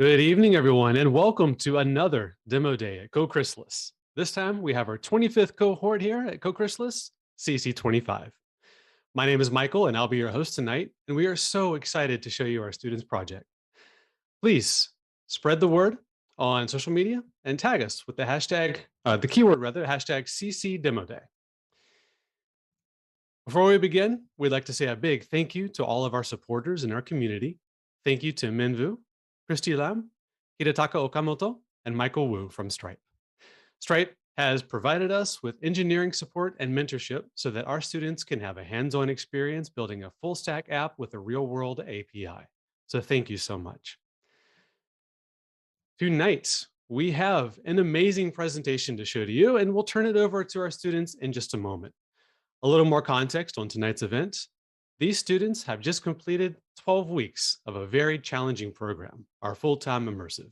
Good evening, everyone, and welcome to another demo day at Chrysalis. This time, we have our 25th cohort here at Chrysalis, CC25. My name is Michael, and I'll be your host tonight, and we are so excited to show you our students' project. Please spread the word on social media and tag us with the hashtag, hashtag CCDemoDay. Before we begin, we'd like to say a big thank you to all of our supporters in our community. Thank you to Minvu, Christy Lam, Hidetaka Okamoto, and Michael Wu from Stripe. Stripe has provided us with engineering support and mentorship so that our students can have a hands-on experience building a full stack app with a real-world API. So thank you so much. Tonight, we have an amazing presentation to show to you, and we'll turn it over to our students in just a moment. A little more context on tonight's event. These students have just completed 12 weeks of a very challenging program, our full-time immersive.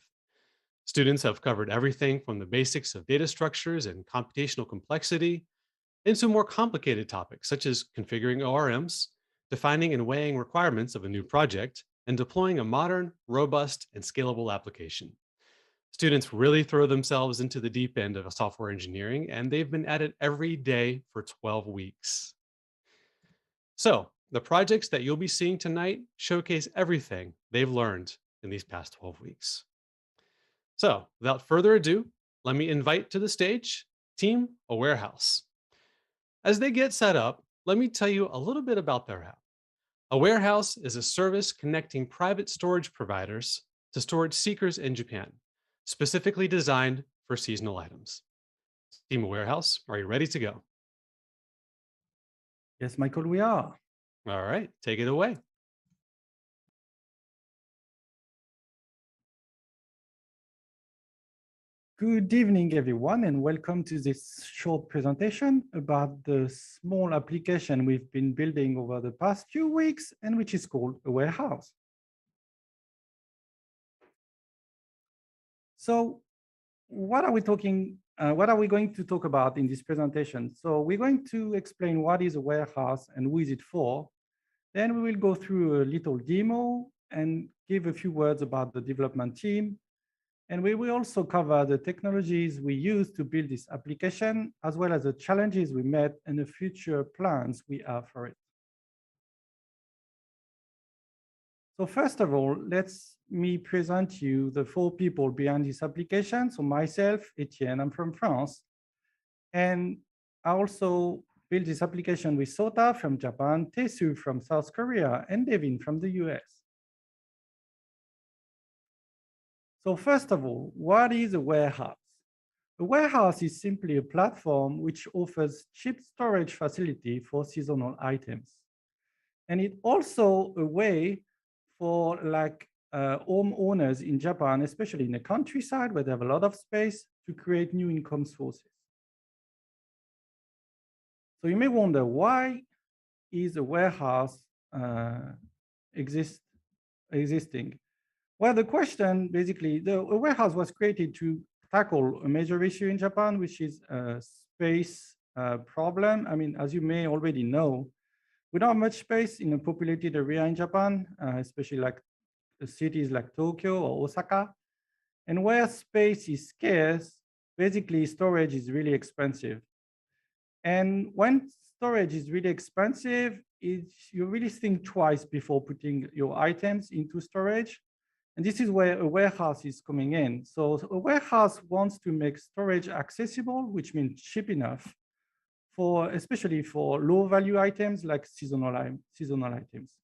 Students have covered everything from the basics of data structures and computational complexity into more complicated topics such as configuring ORMs, defining and weighing requirements of a new project, and deploying a modern, robust, and scalable application. Students really throw themselves into the deep end of software engineering, and they've been at it every day for 12 weeks. So, the projects that you'll be seeing tonight showcase everything they've learned in these past 12 weeks. So, without further ado, let me invite to the stage Team awaReHouse. As they get set up, let me tell you a little bit about their app. awaReHouse is a service connecting private storage providers to storage seekers in Japan, specifically designed for seasonal items. Team awaReHouse, are you ready to go? Yes, Michael, we are. All right, take it away. Good evening, everyone, and welcome to this short presentation about the small application we've been building over the past few weeks and which is called awaReHouse. So what are we going to talk about in this presentation? So we're going to explain what is awaReHouse and who is it for. Then we will go through a little demo and give a few words about the development team. And we will also cover the technologies we use to build this application, as well as the challenges we met and the future plans we have for it. So first of all, let me present you the 4 people behind this application. So myself, Etienne, I'm from France. And I also built this application with Sota from Japan, Tesu from South Korea, and Devin from the US. So first of all, what is awaReHouse? awaReHouse is simply a platform which offers cheap storage facility for seasonal items. And it's also a way for home owners in Japan, especially in the countryside where they have a lot of space, to create new income sources. So you may wonder, why is awaReHouse existing? Well, the question, basically, the awaReHouse was created to tackle a major issue in Japan, which is a space problem. I mean, as you may already know, we don't have much space in a populated area in Japan, especially like cities like Tokyo or Osaka. And where space is scarce, basically storage is really expensive. And when storage is really expensive, you really think twice before putting your items into storage. And this is where awaReHouse is coming in. So awaReHouse wants to make storage accessible, which means cheap enough, especially for low value items like seasonal items.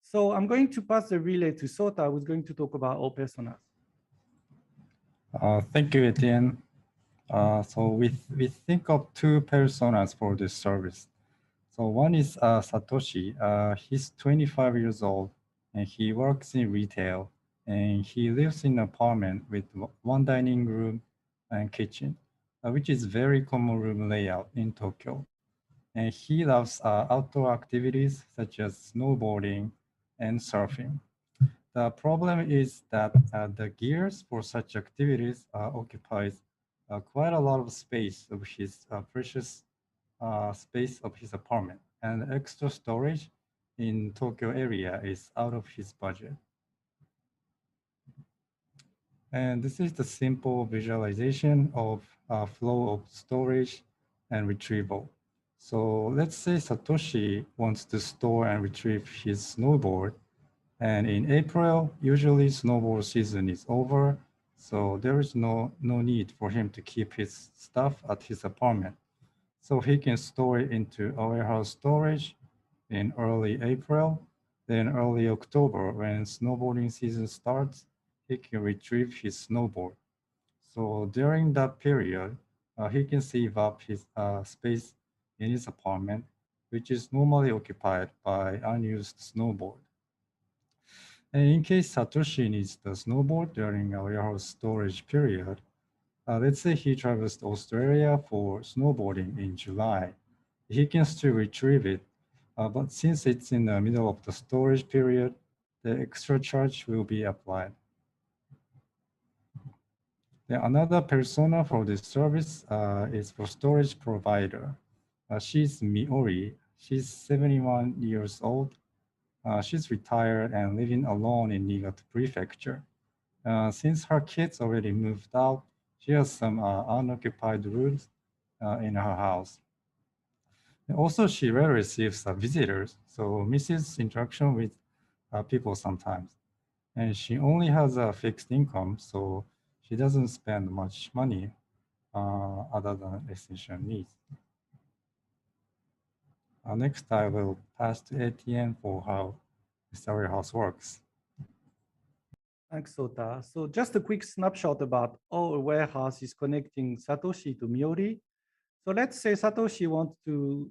So I'm going to pass the relay to Sota, who's going to talk about our personas. Thank you, Etienne. So we think of 2 personas for this service. So one is Satoshi. He's 25 years old, and he works in retail, and he lives in an apartment with 1 dining room and kitchen, which is very common room layout in Tokyo. And he loves outdoor activities such as snowboarding and surfing. The problem is that the gears for such activities occupies quite a lot of space of his precious space of his apartment, and extra storage in Tokyo area is out of his budget. And this is the simple visualization of flow of storage and retrieval. So let's say Satoshi wants to store and retrieve his snowboard. And in April, usually snowboard season is over. So there is no need for him to keep his stuff at his apartment. So he can store it into awaReHouse storage in early April. Then early October, when snowboarding season starts, he can retrieve his snowboard. So during that period, he can save up his space in his apartment, which is normally occupied by unused snowboard. And in case Satoshi needs the snowboard during a warehouse storage period, let's say he travels to Australia for snowboarding in July, he can still retrieve it. But since it's in the middle of the storage period, the extra charge will be applied. Then another persona for this service is for storage provider. She's Miori. She's 71 years old. She's retired and living alone in Niigata Prefecture. Since her kids already moved out, she has some unoccupied rooms in her house. And also, she rarely receives visitors, so misses interaction with people sometimes. And she only has a fixed income, so she doesn't spend much money other than essential needs. Next, I will pass to Etienne for how this awaReHouse works. Thanks, Sota. So just a quick snapshot about how a warehouse is connecting Satoshi to Miori. So let's say Satoshi wants to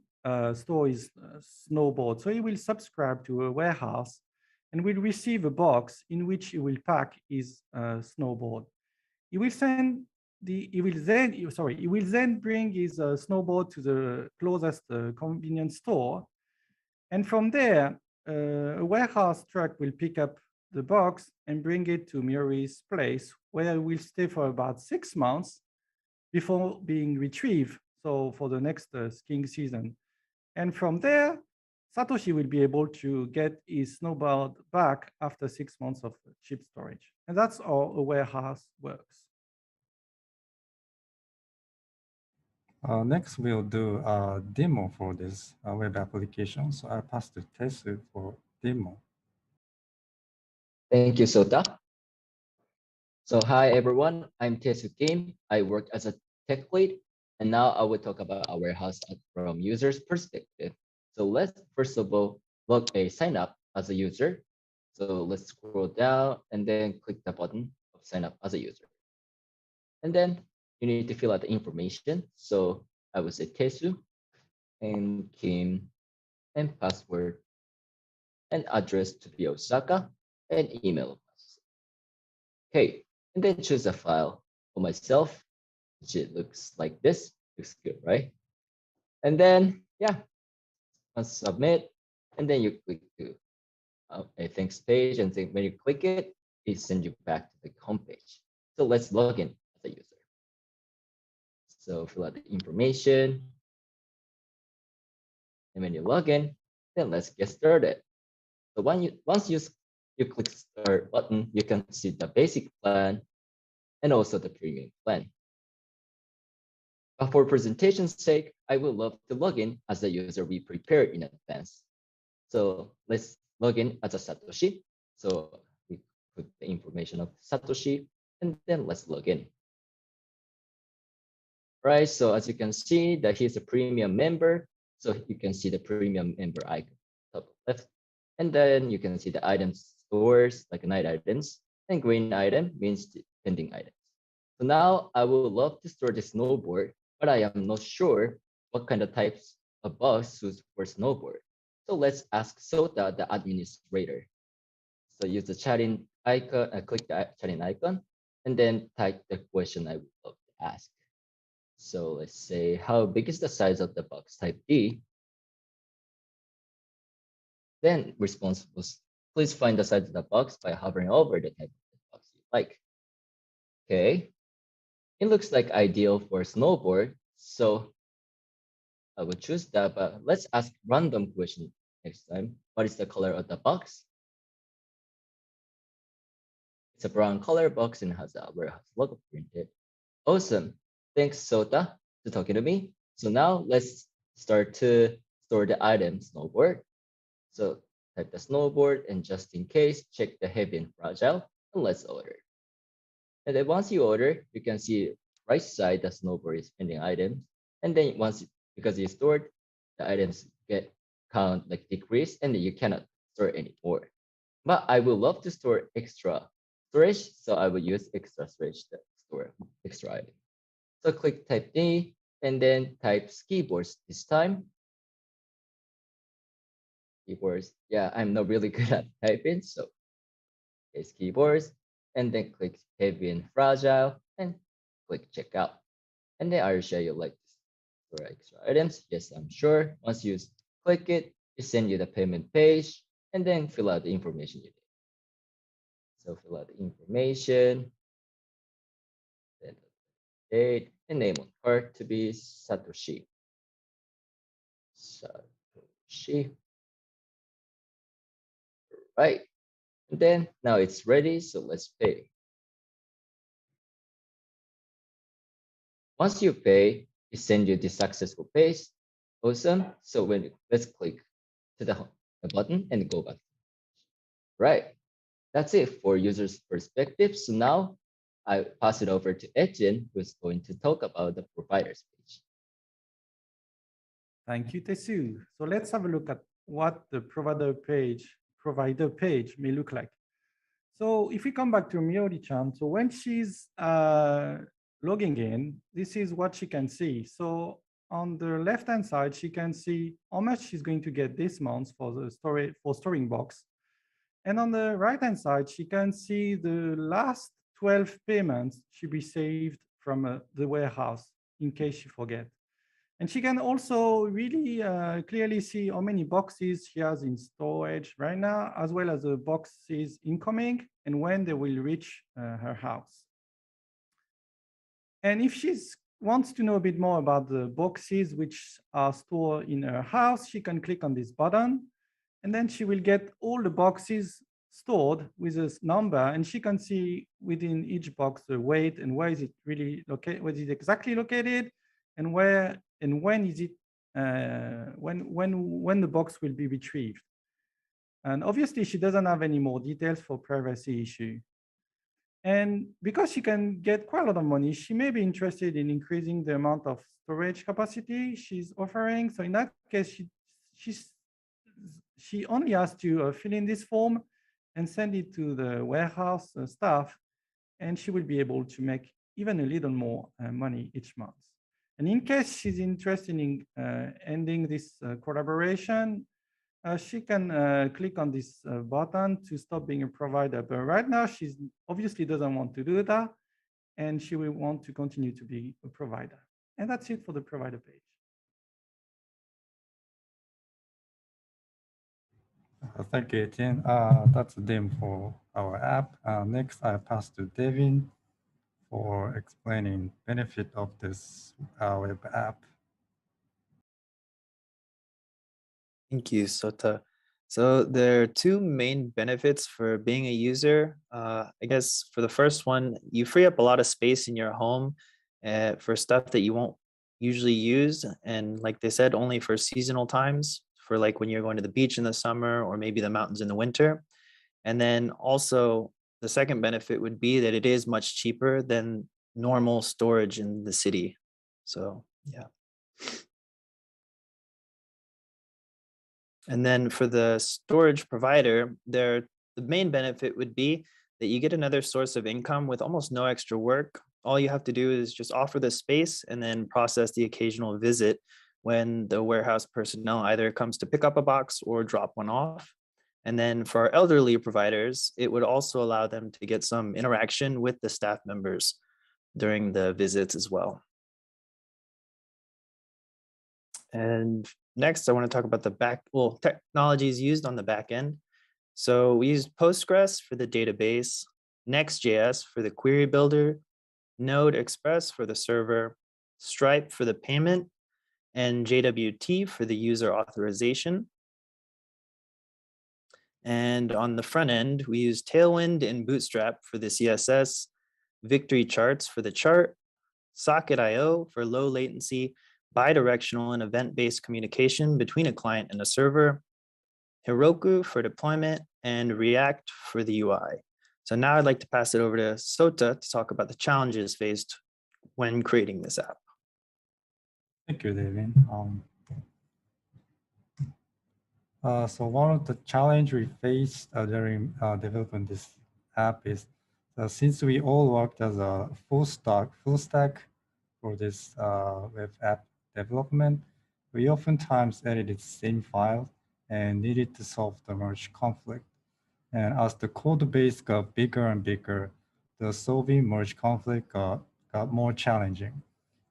store his snowboard. So he will subscribe to a warehouse and will receive a box in which he will pack his snowboard. He will then bring his snowboard to the closest convenience store. And from there, a warehouse truck will pick up the box and bring it to Miori's place, where it will stay for about 6 months before being retrieved. So for the next skiing season. And from there, Satoshi will be able to get his snowboard back after 6 months of cheap storage. And that's how a warehouse works. Next, we'll do a demo for this web application. So I'll pass to Tesu for demo. Thank you, Sota. So hi, everyone. I'm Tesu Kim. I work as a tech lead, and now I will talk about our warehouse from user's perspective. So let's first of all sign up as a user. So let's scroll down and then click the button of sign up as a user. And then you need to fill out the information. So I will say Tesu and Kim and password and address to be Osaka and email. Okay, and then choose a file for myself, which it looks like this. Looks good, right? And then, yeah, submit, and then you click to a thanks page, and then when you click it, it sends you back to the home page. So let's log in as a user. So fill out the information, and when you log in, then let's get started. So once you click start button, you can see the basic plan and also the premium plan. But for presentation's sake, I would love to log in as a user we prepared in advance. So let's log in as a Satoshi. So we put the information of Satoshi, and then let's log in. Right, so as you can see that he's a premium member. So you can see the premium member icon top left. And then you can see the items stores like night items, and green item means the pending items. So now I would love to store the snowboard, but I am not sure what kind of types of bugs suits for snowboard. So let's ask Sota, the administrator. So use the chatting icon, click the chatting icon, and then type the question I would love to ask. So let's say, how big is the size of the box type D? Then response was, please find the size of the box by hovering over the type of the box you like. Okay, it looks like ideal for snowboard. So I would choose that, but let's ask random question next time. What is the color of the box? It's a brown color box and has a warehouse logo printed. Awesome. Thanks, Sota, for talking to me. So now let's start to store the item snowboard. So type the snowboard, and just in case, check the heavy and fragile, and let's order. And then once you order, you can see right side the snowboard is pending items. And then because you stored, the items get count like decrease, and then you cannot store anymore. But I would love to store extra storage, so I will use extra storage to store extra item. So click type D, and then type keyboards this time. Keyboards, yeah, I'm not really good at typing, so it's keyboards, and then click heavy and fragile, and click checkout. And then I'll show you like for extra items. Yes, I'm sure. Once you click it, it sends you the payment page, and then fill out the information you need. So fill out the information, then the date, and name on card to be Satoshi. Satoshi. Right. And then now it's ready, so let's pay. Once you pay, it sends you the successful page. Awesome. So let's click to the button and go back. Right. That's it for users' perspective. So now I pass it over to Etienne, who's going to talk about the providers page. Thank you, Tesu. So let's have a look at what the provider page may look like. So if we come back to Miori-chan, so when she's logging in, this is what she can see. So on the left-hand side, she can see how much she's going to get this month for the storing box. And on the right-hand side, she can see the last 12 payments she received from the warehouse in case she forget. And she can also really clearly see how many boxes she has in storage right now, as well as the boxes incoming and when they will reach her house. And if she wants to know a bit more about the boxes which are stored in her house, she can click on this button, and then she will get all the boxes stored with this number, and she can see within each box the weight and where is it really located, where is it exactly located, and where and when is it when the box will be retrieved. And obviously she doesn't have any more details for privacy issue. And because she can get quite a lot of money, she may be interested in increasing the amount of storage capacity she's offering. So in that case, she only has to fill in this form and send it to the warehouse staff, and she will be able to make even a little more money each month. And in case she's interested in ending this collaboration, she can click on this button to stop being a provider. But right now, she obviously doesn't want to do that, and she will want to continue to be a provider. And that's it for the provider page. Thank you, Etienne. That's the demo for our app. Next, I pass to Devin for explaining benefit of this web app. Thank you, Sota. So there are two main benefits for being a user. I guess for the first one, you free up a lot of space in your home for stuff that you won't usually use. And like they said, only for seasonal times, for like when you're going to the beach in the summer or maybe the mountains in the winter. And then also the second benefit would be that it is much cheaper than normal storage in the city. So yeah. And then for the storage provider, the main benefit would be that you get another source of income with almost no extra work. All you have to do is just offer the space and then process the occasional visit when the warehouse personnel either comes to pick up a box or drop one off. And then for our elderly providers, it would also allow them to get some interaction with the staff members during the visits as well. And next, I want to talk about the technologies used on the back end. So we use Postgres for the database, Next.js for the query builder, Node Express for the server, Stripe for the payment, and JWT for the user authorization. And on the front end, we use Tailwind and Bootstrap for the CSS, Victory Charts for the chart, Socket.io for low latency, bidirectional and event-based communication between a client and a server, Heroku for deployment, and React for the UI. So now I'd like to pass it over to Sota to talk about the challenges faced when creating this app. Thank you, David. So one of the challenge we faced during developing this app is since we all worked as a full stack for this web app development, we oftentimes edited the same file and needed to solve the merge conflict. And as the code base got bigger and bigger, the solving merge conflict got more challenging.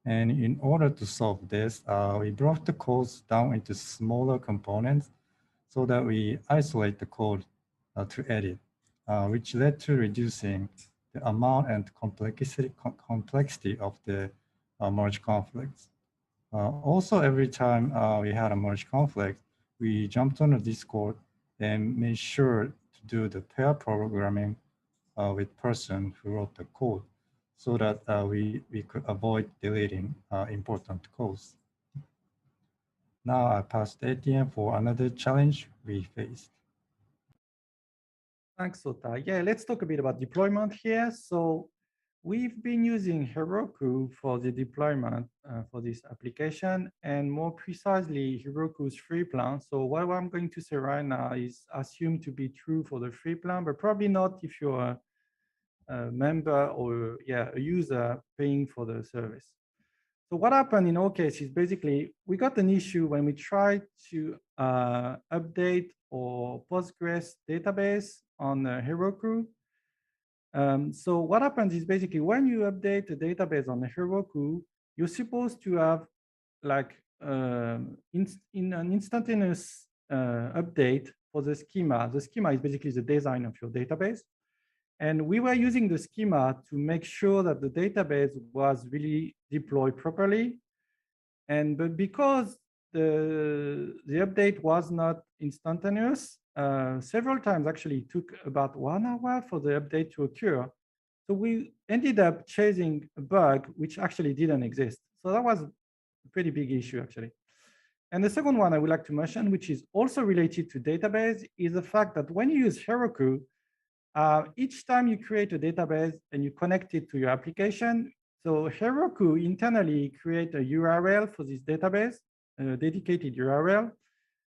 And in order to solve this, we broke the codes down into smaller components so that we isolate the code to edit, which led to reducing the amount and complexity of the merge conflicts. Also, every time we had a merge conflict, we jumped on a Discord and made sure to do the pair programming with person who wrote the code so that we could avoid deleting important codes. Now I pass to Etienne for another challenge we faced. Thanks, Sota. Yeah, let's talk a bit about deployment here. So we've been using Heroku for the deployment for this application, and more precisely, Heroku's free plan. So what I'm going to say right now is assumed to be true for the free plan, but probably not if you're a member or a user paying for the service. So what happened in our case is basically we got an issue when we tried to update our Postgres database on Heroku. So what happens is basically when you update a database on Heroku, you're supposed to have like in an instantaneous update for the schema. The schema is basically the design of your database. And we were using the schema to make sure that the database was really deployed properly. But because the update was not instantaneous, several times actually it took about 1 hour for the update to occur. So we ended up chasing a bug which actually didn't exist. So that was a pretty big issue actually. And the second one I would like to mention, which is also related to database, is the fact that when you use Heroku, each time you create a database and you connect it to your application, so Heroku internally create a URL for this database, a dedicated URL,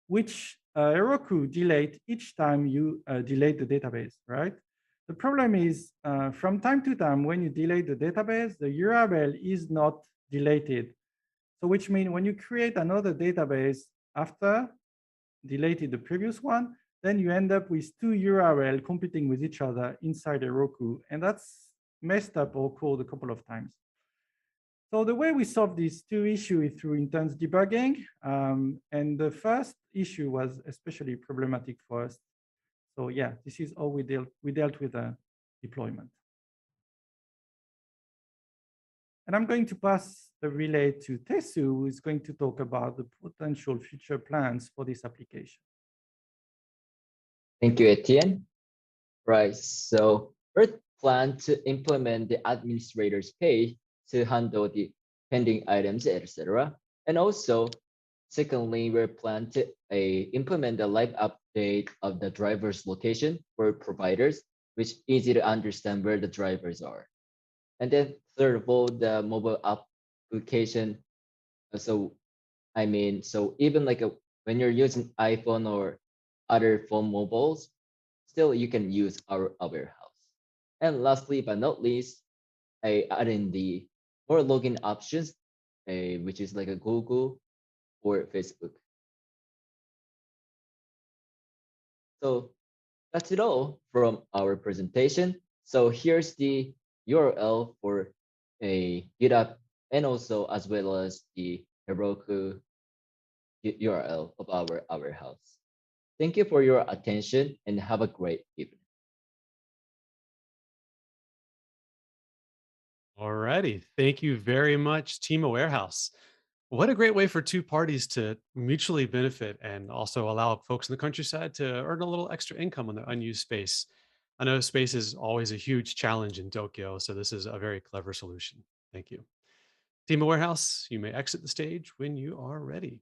which Heroku delete each time you delete the database, right? The problem is from time to time, when you delete the database, the URL is not deleted. So which means when you create another database after deleted the previous one, then you end up with two URL competing with each other inside Heroku. And that's messed up our code a couple of times. So the way we solve these two issues is through intense debugging. And the first issue was especially problematic for us. So yeah, this is how we dealt with the deployment. And I'm going to pass the relay to Tesu, who is going to talk about the potential future plans for this application. Thank you, Etienne. Right, so first plan to implement the administrator's page to handle the pending items, etc. And also, secondly, we plan to implement the live update of the driver's location for providers, which is easy to understand where the drivers are. And then third of all, the mobile application. So even like when you're using iPhone or other phone mobiles, still you can use our awaReHouse. And lastly, but not least, I add in the more login options, which is like a Google or Facebook. So that's it all from our presentation. So here's the URL for a GitHub and also as well as the Heroku URL of our awaReHouse. Thank you for your attention and have a great evening. All righty. Thank you very much, Team awaReHouse. What a great way for two parties to mutually benefit and also allow folks in the countryside to earn a little extra income on their unused space. I know space is always a huge challenge in Tokyo, so this is a very clever solution. Thank you. Team awaReHouse, you may exit the stage when you are ready.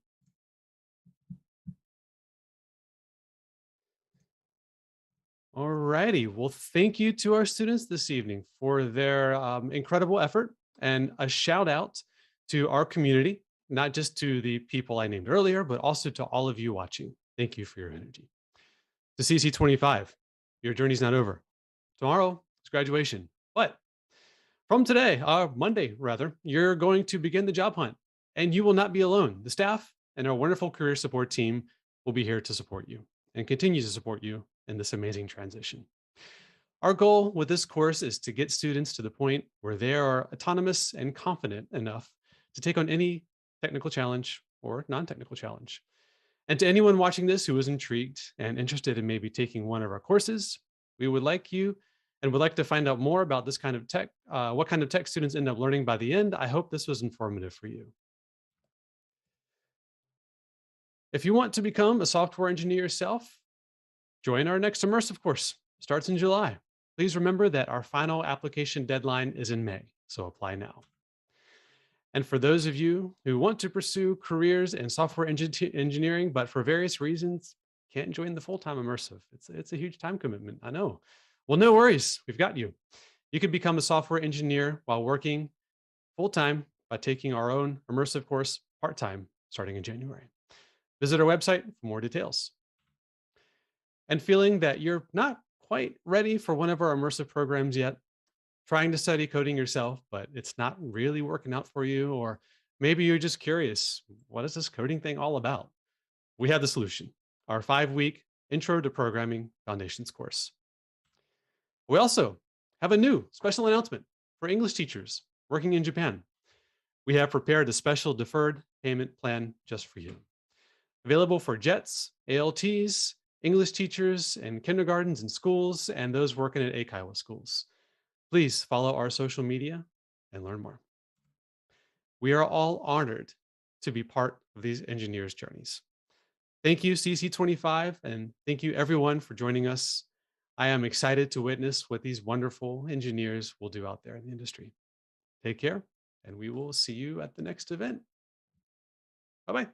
All righty. Well, thank you to our students this evening for their incredible effort, and a shout out to our community, not just to the people I named earlier, but also to all of you watching. Thank you for your energy. To CC25, your journey's not over. Tomorrow is graduation, but from today, Monday rather, you're going to begin the job hunt, and you will not be alone. The staff and our wonderful career support team will be here to support you and continue to support you in this amazing transition. Our goal with this course is to get students to the point where they are autonomous and confident enough to take on any technical challenge or non-technical challenge. And to anyone watching this who is intrigued and interested in maybe taking one of our courses, we would like you and would like to find out more about this kind of tech, what kind of tech students end up learning by the end. I hope this was informative for you. If you want to become a software engineer yourself, join our next immersive course. Starts in July. Please remember that our final application deadline is in May, so apply now. And for those of you who want to pursue careers in software engineering, but for various reasons can't join the full-time immersive, it's a huge time commitment, I know. Well, no worries, we've got you. You can become a software engineer while working full-time by taking our own immersive course part-time starting in January. Visit our website for more details. And feeling that you're not quite ready for one of our immersive programs yet, trying to study coding yourself, but it's not really working out for you, or maybe you're just curious, what is this coding thing all about? We have the solution, our 5-week Intro to Programming Foundations course. We also have a new special announcement for English teachers working in Japan. We have prepared a special deferred payment plan just for you. Available for JETs, ALTs, English teachers in kindergartens and schools, and those working at Eikaiwa schools. Please follow our social media and learn more. We are all honored to be part of these engineers' journeys. Thank you, CC25, and thank you everyone for joining us. I am excited to witness what these wonderful engineers will do out there in the industry. Take care, and we will see you at the next event. Bye-bye.